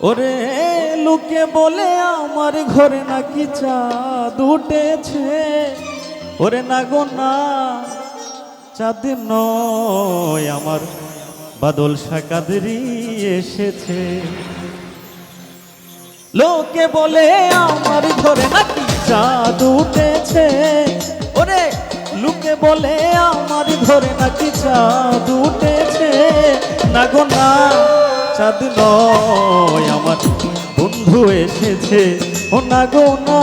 ওরে লোকে বলে আমার ঘরে নাকি চাঁদ উঠেছে, ওরে না গো না চাঁদ নয় আমার বাদল শাকাদেরই এসেছে। লোকে বলে আমার ঘরে নাকি চাঁদ উঠেছে, ওরে লোকে বলে আমার ঘরে নাকি চাঁদ উঠেছে, না গো না চাঁদ নয় আমার বন্ধু এসেছে, ও না গো না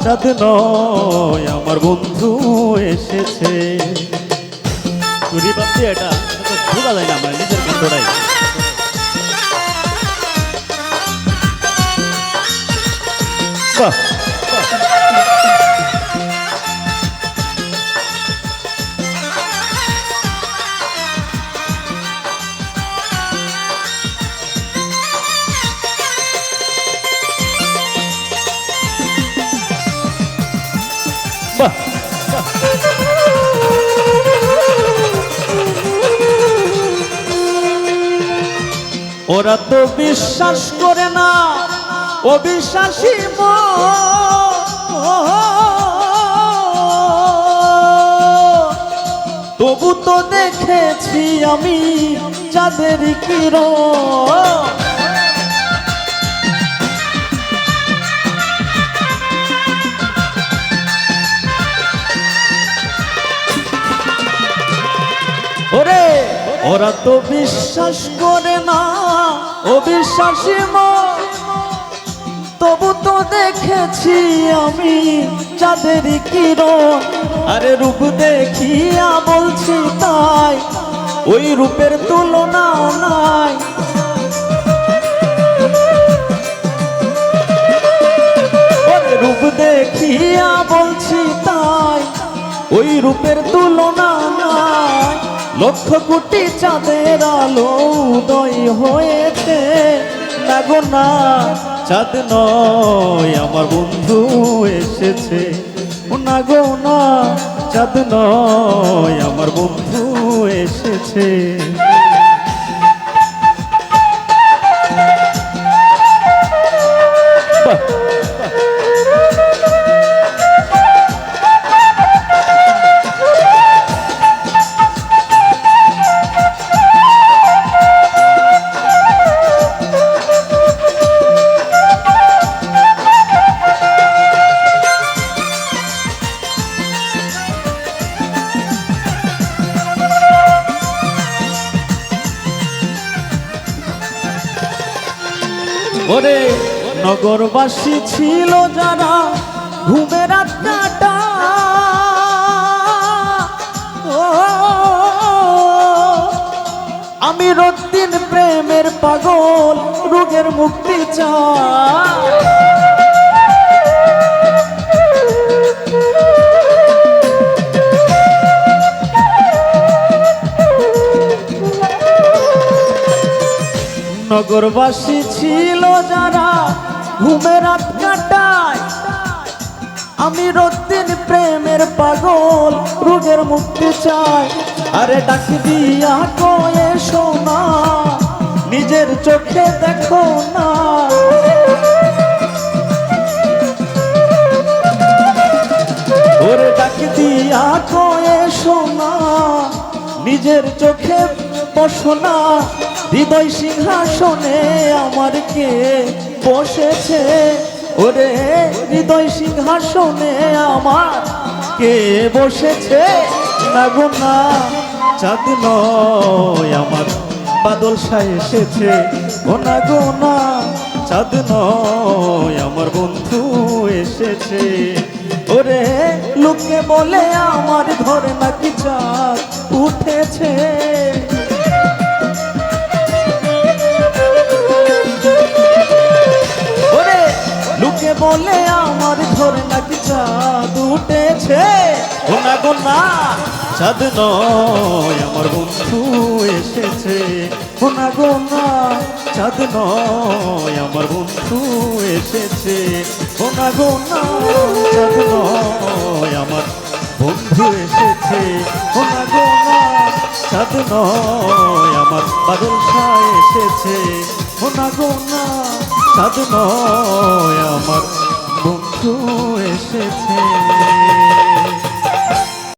চাঁদ নয় আমার বন্ধু এসেছে। চুরি ভাবছি এটা ভুলা যায় না আমার নিজের বন্ধুটাই। বাহ বাহ ওরা তো বিশ্বাস করে না অবিশ্বাসী তবু তো দেখেছি আমি চাঁদের কিরণ। ওরে ওরা তো বিশ্বাস করে না অবিশ্বাসী তবু তো দেখেছি আমি চাঁদের কিরণ। আরে রূপ দেখিয়া বলছি তাই ওই রূপের তুলনা নাই। রূপ দেখিয়া বলছি তাই ওই রূপের তুলনা নাই। লক্ষ কোটি চাঁদের আলো উদয় হয়েছে, না গো না চাঁদ নয় আমার বন্ধু এসেছে, না গো না চাঁদ নয় আমার বন্ধু এসেছে। ওরে নগরবাসী ছিল যারা ঘুমের রাত কাটা, আমি রক্তিন প্রেমের পাগল রোগের মুক্তি চাই। নগরবাসী ছিল যারা ঘুমের রাত কাটায়, আমি রক্তিন প্রেমের পাগল রোগের মুক্তি চাই। আরে ডাক দিয়া কয়ে শোনা নিজের চোখে দেখো না, ওরে ডাক দিয়া কয়ে শোনা নিজের চোখে বসো না। হৃদয় সিংহাসনে আমার কে বসেছে, ওরে হৃদয় সিংহাসনে আমার কে বসেছে, না গো না চাঁদ নয় আমার বাদল শাহ এসেছে, ও না গো না চাঁদ নয় আমার বন্ধু এসেছে। ওরে লোকে বলে আমার ঘরে নাকি চাঁদ উঠেছে, লোকে বলে আমার ঘরে নাকি চাঁদ উঠেছে, ও না গো না চাঁদ নয় আমার বন্ধু এসেছে, ও না গো না চাঁদ নয় আমার বন্ধু এসেছে, ও না গো না চাঁদ নয় আমার বন্ধু এসেছে, ও না গো না চাঁদ নয় আমার বাদল শাহ এসেছে, ও না গো না। সাধ নয় আমার বন্ধু এসেছে।